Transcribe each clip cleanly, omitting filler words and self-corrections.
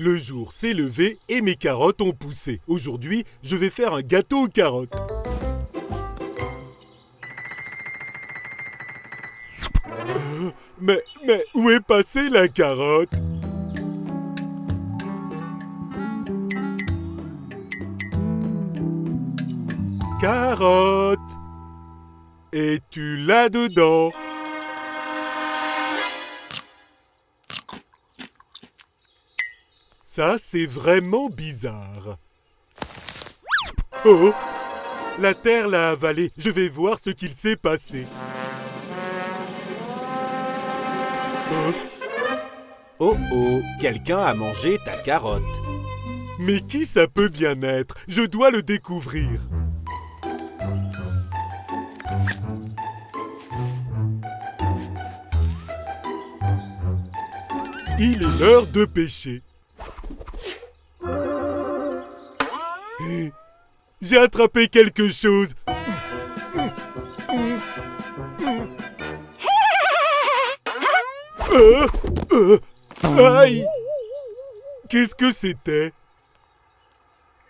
Le jour s'est levé et mes carottes ont poussé. Aujourd'hui, je vais faire un gâteau aux carottes. Mais où est passée la carotte? Carotte, es-tu là-dedans? Ça, c'est vraiment bizarre. Oh! La terre l'a avalé. Je vais voir ce qu'il s'est passé. Oh oh, quelqu'un a mangé ta carotte. Mais qui ça peut bien être? Je dois le découvrir. Il est l'heure de pêcher. J'ai attrapé quelque chose. Aïe! Qu'est-ce que c'était?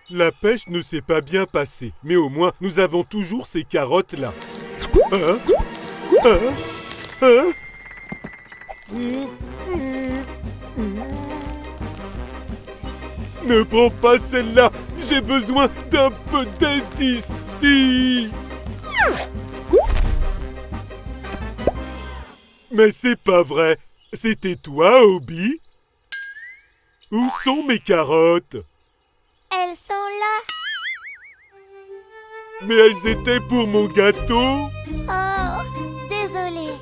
La pêche ne s'est pas bien passée, mais au moins nous avons toujours ces carottes-là. Ne prends pas celle-là! J'ai besoin d'un peu d'aide ici! Mais c'est pas vrai! C'était toi, Obi? Où sont mes carottes? Elles sont là. Mais elles étaient pour mon gâteau! Oh, désolée.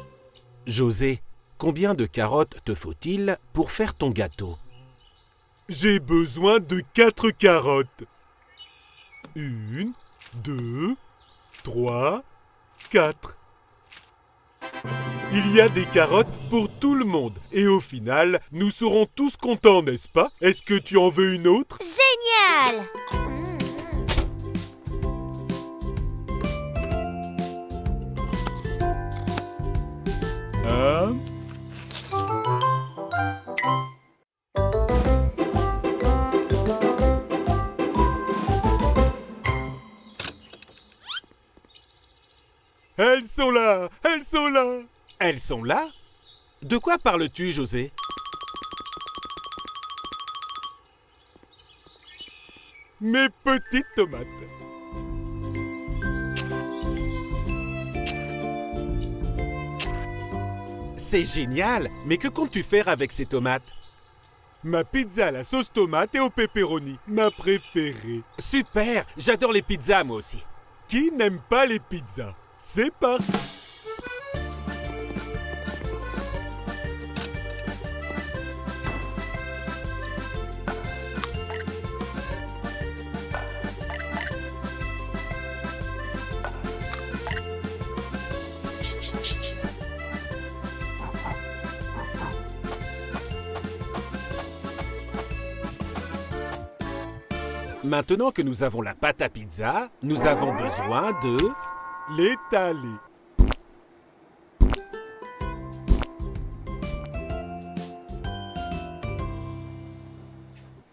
José, combien de carottes te faut-il pour faire ton gâteau? J'ai besoin de 4 carottes. 1, 2, 3, 4. Il y a des carottes pour tout le monde. Et au final, nous serons tous contents, n'est-ce pas? Est-ce que tu en veux une autre? Génial! Hein? Elles sont là! Elles sont là! Elles sont là? De quoi parles-tu, José? Mes petites tomates. C'est génial! Mais que comptes-tu faire avec ces tomates? Ma pizza à la sauce tomate et au pepperoni, ma préférée. Super! J'adore les pizzas, moi aussi. Qui n'aime pas les pizzas? C'est parti! Maintenant que nous avons la pâte à pizza, nous avons besoin de... L'étaler.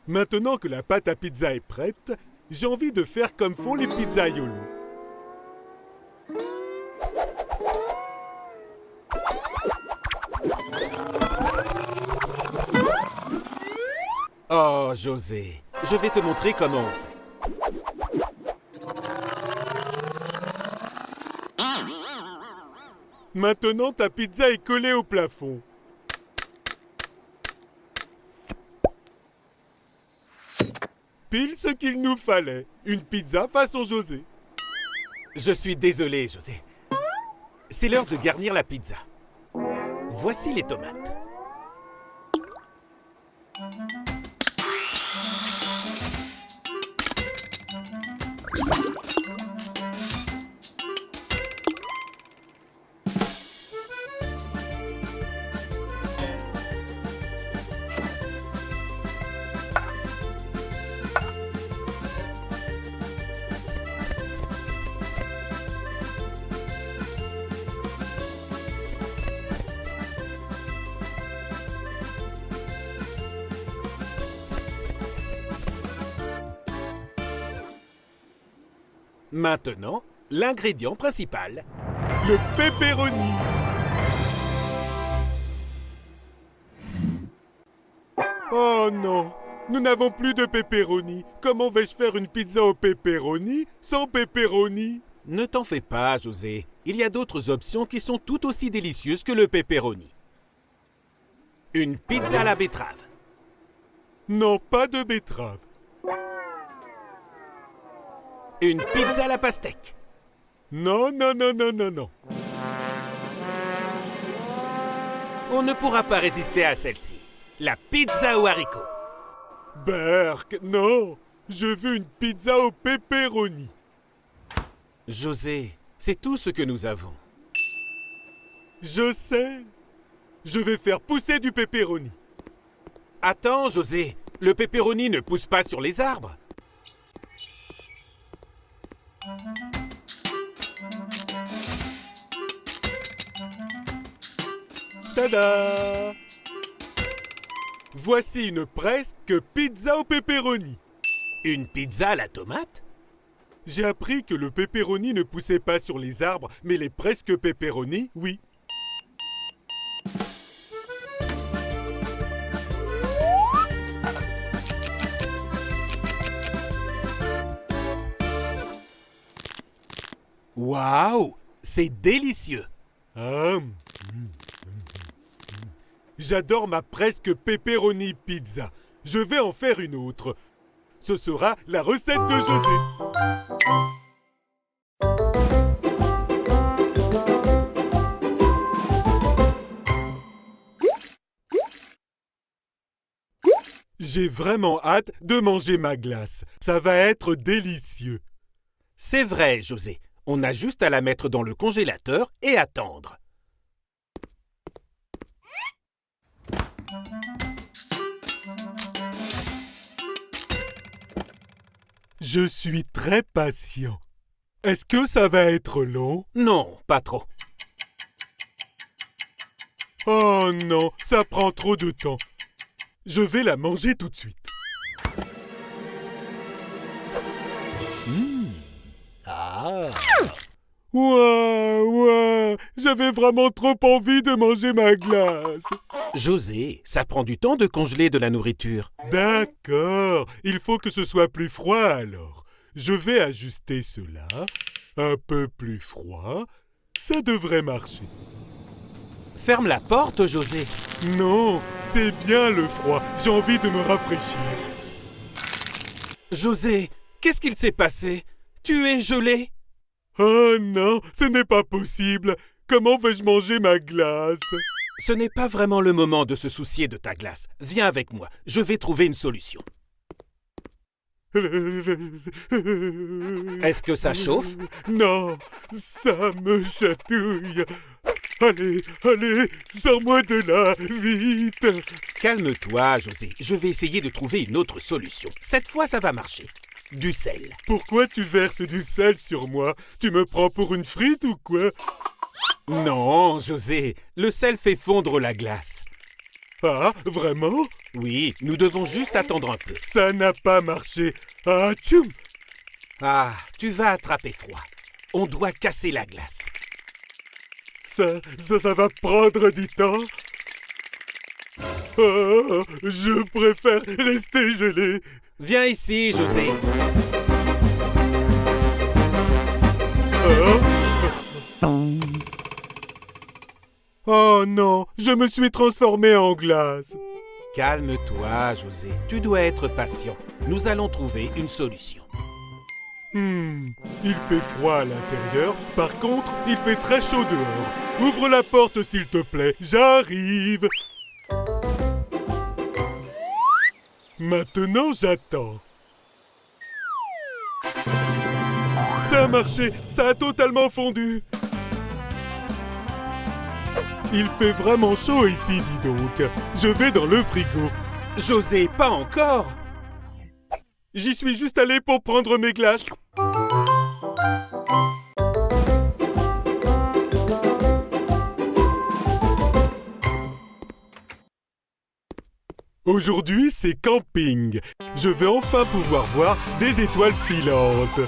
Maintenant que la pâte à pizza est prête, j'ai envie de faire comme font les pizzaiolos. Oh, José, je vais te montrer comment on fait. Maintenant, ta pizza est collée au plafond. Pile ce qu'il nous fallait. Une pizza façon José. Je suis désolé, José. C'est l'heure de garnir la pizza. Voici les tomates. Maintenant, l'ingrédient principal. Le pepperoni. Oh non, nous n'avons plus de pepperoni. Comment vais-je faire une pizza au pepperoni sans pepperoni? Ne t'en fais pas, José. Il y a d'autres options qui sont tout aussi délicieuses que le pepperoni. Une pizza à la betterave. Non, pas de betterave. Une pizza à la pastèque. Non, non, non, non, non, non. On ne pourra pas résister à celle-ci. La pizza aux haricots. Berk, non. Je veux une pizza au pepperoni. José, c'est tout ce que nous avons. Je sais. Je vais faire pousser du pepperoni. Attends, José. Le pepperoni ne pousse pas sur les arbres. Tada! Voici une presque pizza au pepperoni. Une pizza à la tomate? J'ai appris que le pepperoni ne poussait pas sur les arbres, mais les presque pepperoni, oui. Waouh! C'est délicieux! Ah, J'adore ma presque pepperoni pizza. Je vais en faire une autre. Ce sera la recette de José. J'ai vraiment hâte de manger ma glace. Ça va être délicieux. C'est vrai, José. On a juste à la mettre dans le congélateur et attendre. Je suis très patient. Est-ce que ça va être long? Non, pas trop. Oh non, ça prend trop de temps. Je vais la manger tout de suite. Ah! Ouah, j'avais vraiment trop envie de manger ma glace. José, ça prend du temps de congeler de la nourriture. D'accord, il faut que ce soit plus froid alors. Je vais ajuster cela. Un peu plus froid. Ça devrait marcher. Ferme la porte, José. Non, c'est bien le froid. J'ai envie de me rafraîchir. José, qu'est-ce qu'il s'est passé? Tu es gelé? Oh non, ce n'est pas possible. Comment vais-je manger ma glace? Ce n'est pas vraiment le moment de se soucier de ta glace. Viens avec moi, je vais trouver une solution. Est-ce que ça chauffe? Non, ça me chatouille. Allez, allez, sors-moi de là, vite. Calme-toi, José. Je vais essayer de trouver une autre solution. Cette fois, ça va marcher. Du sel. Pourquoi tu verses du sel sur moi? Tu me prends pour une frite ou quoi? Non, José. Le sel fait fondre la glace. Ah, vraiment? Oui, nous devons juste attendre un peu. Ça n'a pas marché. Ah, tchoum! Ah, tu vas attraper froid. On doit casser la glace. Ça va prendre du temps. Oh, je préfère rester gelé. Viens ici, José. Oh non, je me suis transformé en glace. Calme-toi, José. Tu dois être patient. Nous allons trouver une solution. Il fait froid à l'intérieur. Par contre, il fait très chaud dehors. Ouvre la porte, s'il te plaît. J'arrive. Maintenant, j'attends. Ça a marché. Ça a totalement fondu. Il fait vraiment chaud ici, dis donc. Je vais dans le frigo. José, pas encore. J'y suis juste allé pour prendre mes glaces. Aujourd'hui, c'est camping. Je vais enfin pouvoir voir des étoiles filantes.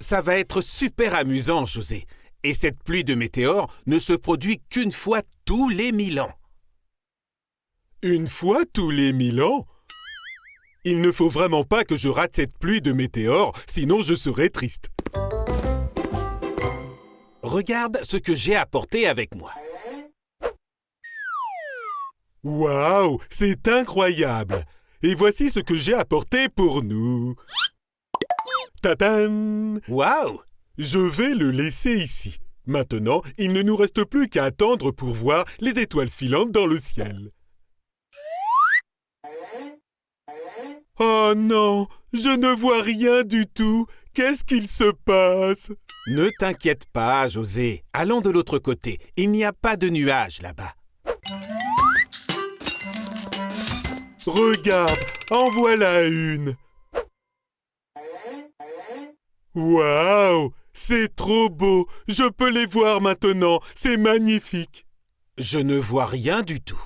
Ça va être super amusant, José. Et cette pluie de météores ne se produit qu'une fois tous les 1000 ans. Une fois tous les 1000 ans? Il ne faut vraiment pas que je rate cette pluie de météores, sinon je serai triste. Regarde ce que j'ai apporté avec moi. Waouh, c'est incroyable! Et voici ce que j'ai apporté pour nous. Tadam! Waouh! Je vais le laisser ici. Maintenant, il ne nous reste plus qu'à attendre pour voir les étoiles filantes dans le ciel. Oh non, je ne vois rien du tout. Qu'est-ce qu'il se passe? Ne t'inquiète pas, José. Allons de l'autre côté. Il n'y a pas de nuages là-bas. Regarde, en voilà une. Waouh, c'est trop beau. Je peux les voir maintenant. C'est magnifique. Je ne vois rien du tout.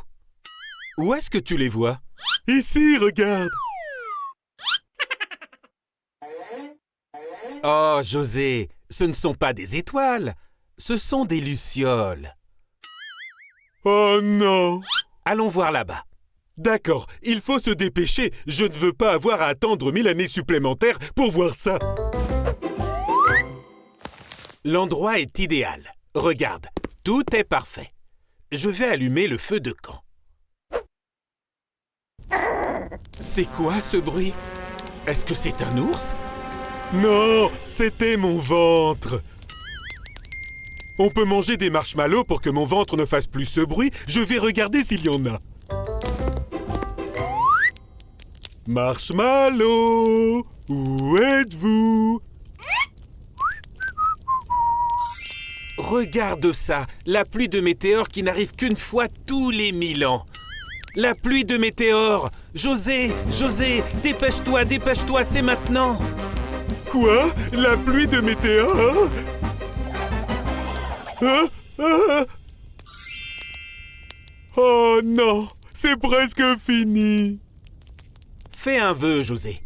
Où est-ce que tu les vois? Ici, regarde. Oh, José, ce ne sont pas des étoiles. Ce sont des lucioles. Oh non. Allons voir là-bas. D'accord, il faut se dépêcher. Je ne veux pas avoir à attendre 1000 années supplémentaires pour voir ça. L'endroit est idéal. Regarde, tout est parfait. Je vais allumer le feu de camp. C'est quoi ce bruit? Est-ce que c'est un ours? Non, c'était mon ventre. On peut manger des marshmallows pour que mon ventre ne fasse plus ce bruit. Je vais regarder s'il y en a. Marshmallow, où êtes-vous? Regarde ça, la pluie de météores qui n'arrive qu'une fois tous les 1000 ans. La pluie de météores! José, José, dépêche-toi, c'est maintenant! Quoi? La pluie de météores? Oh non, c'est presque fini. Fais un vœu, José.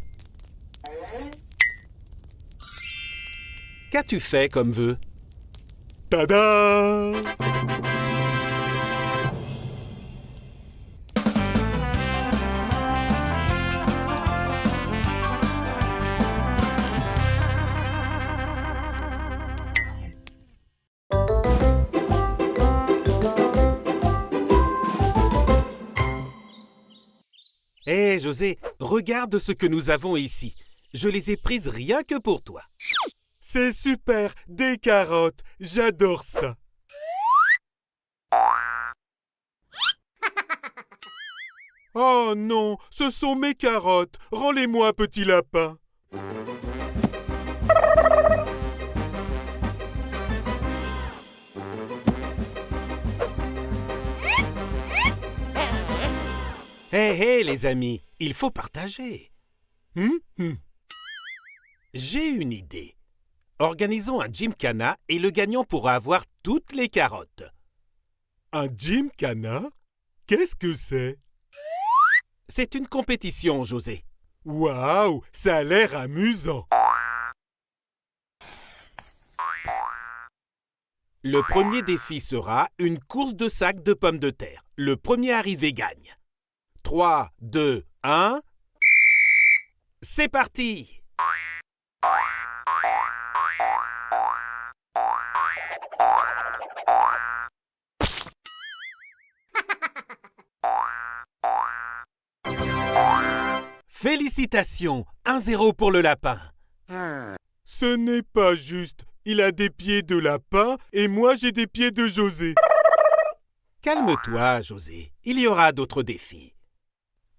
Qu'as-tu fait comme vœu? Tada! Hé, José, regarde ce que nous avons ici. Je les ai prises rien que pour toi. C'est super, des carottes, j'adore ça. Oh non, ce sont mes carottes, rends-les-moi, petit lapin. Hé, les amis, il faut partager. J'ai une idée. Organisons un gymkhana et le gagnant pourra avoir toutes les carottes. Un gymkhana? Qu'est-ce que c'est? C'est une compétition, José. Waouh, ça a l'air amusant. Le premier défi sera une course de sacs de pommes de terre. Le premier arrivé gagne. 3, 2, 1... C'est parti! Félicitations! 1-0 pour le lapin. Ce n'est pas juste. Il a des pieds de lapin et moi j'ai des pieds de José. Calme-toi, José. Il y aura d'autres défis.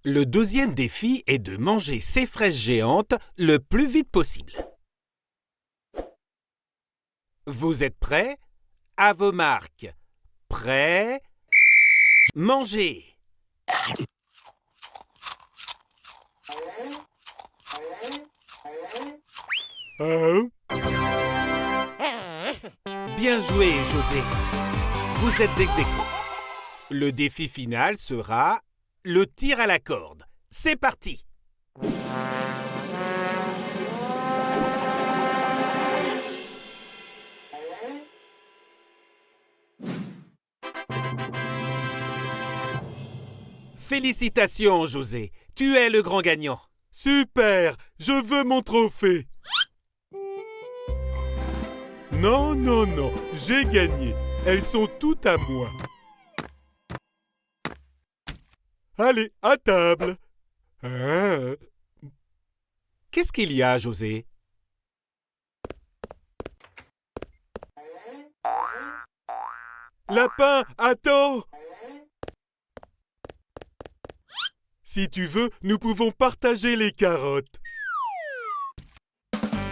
Le deuxième défi est de manger ces fraises géantes le plus vite possible. Vous êtes prêts? À vos marques. Prêts? Mangez! Hein? Bien joué, José. Vous êtes ex aequo. Le défi final sera le tir à la corde. C'est parti! Félicitations, José. Tu es le grand gagnant. Super! Je veux mon trophée! Non, non, non, j'ai gagné. Elles sont toutes à moi. Allez, à table. Hein? Qu'est-ce qu'il y a, José? Lapin, attends! Si tu veux, nous pouvons partager les carottes.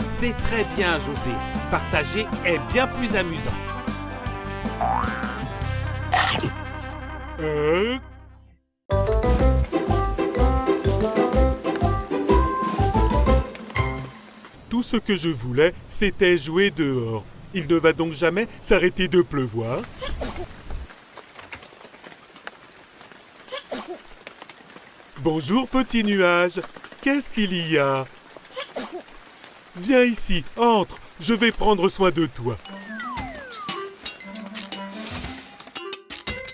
C'est très bien, José. Partager est bien plus amusant. Tout ce que je voulais, c'était jouer dehors. Il ne va donc jamais s'arrêter de pleuvoir. Bonjour, petit nuage. Qu'est-ce qu'il y a? Viens ici, entre. Je vais prendre soin de toi.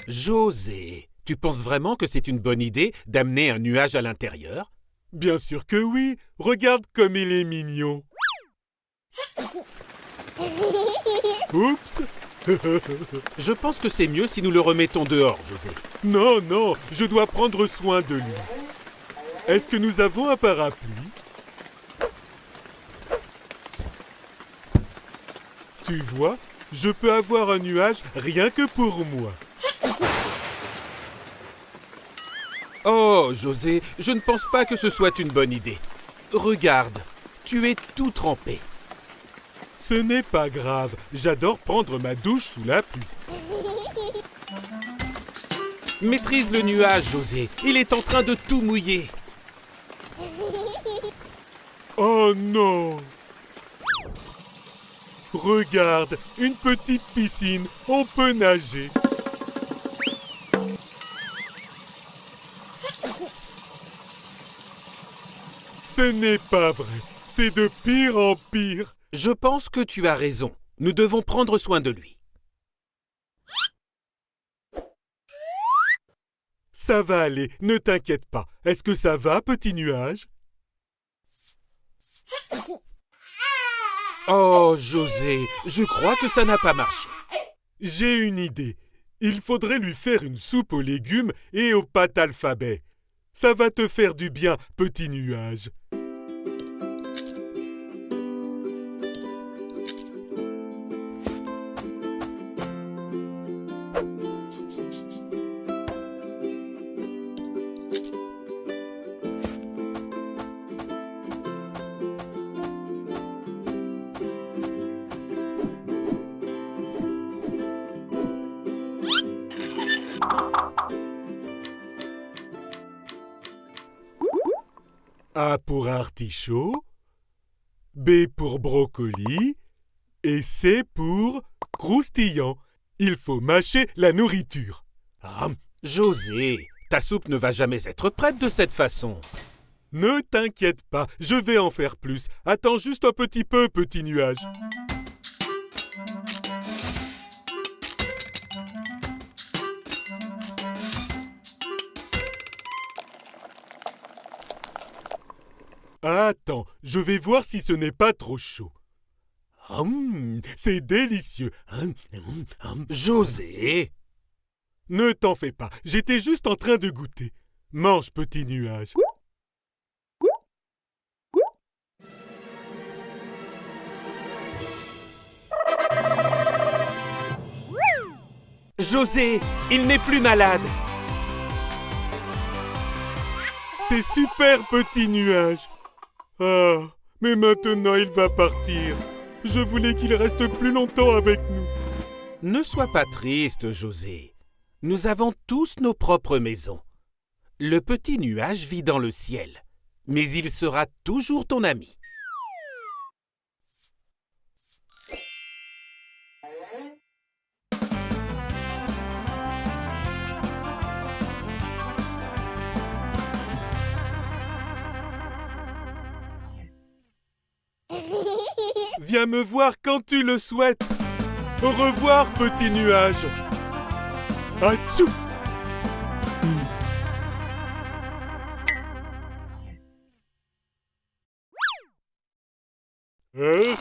José, tu penses vraiment que c'est une bonne idée d'amener un nuage à l'intérieur? Bien sûr que oui. Regarde comme il est mignon. Oups. Je pense que c'est mieux si nous le remettons dehors, José. Non, non, je dois prendre soin de lui. Est-ce que nous avons un parapluie? Tu vois, je peux avoir un nuage rien que pour moi. Oh, José, je ne pense pas que ce soit une bonne idée. Regarde, tu es tout trempé. Ce n'est pas grave, j'adore prendre ma douche sous la pluie. Maîtrise le nuage, José. Il est en train de tout mouiller. Oh non! Regarde, une petite piscine, on peut nager. Ce n'est pas vrai, c'est de pire en pire. Je pense que tu as raison. Nous devons prendre soin de lui. Ça va aller, ne t'inquiète pas. Est-ce que ça va, petit nuage? Oh, José, je crois que ça n'a pas marché. J'ai une idée. Il faudrait lui faire une soupe aux légumes et aux pâtes alphabet. Ça va te faire du bien, petit nuage. A pour artichaut, B pour brocoli et C pour croustillant. Il faut mâcher la nourriture. Ah, José, ta soupe ne va jamais être prête de cette façon. Ne t'inquiète pas, je vais en faire plus. Attends juste un petit peu, petit nuage. Attends, je vais voir si ce n'est pas trop chaud. C'est délicieux. José! Ne t'en fais pas, j'étais juste en train de goûter. Mange, petit nuage. José, il n'est plus malade. C'est super, petit nuage. Ah, mais maintenant il va partir. Je voulais qu'il reste plus longtemps avec nous. Ne sois pas triste, José. Nous avons tous nos propres maisons. Le petit nuage vit dans le ciel, mais il sera toujours ton ami. Viens me voir quand tu le souhaites. Au revoir, petit nuage. Atchou! Hein?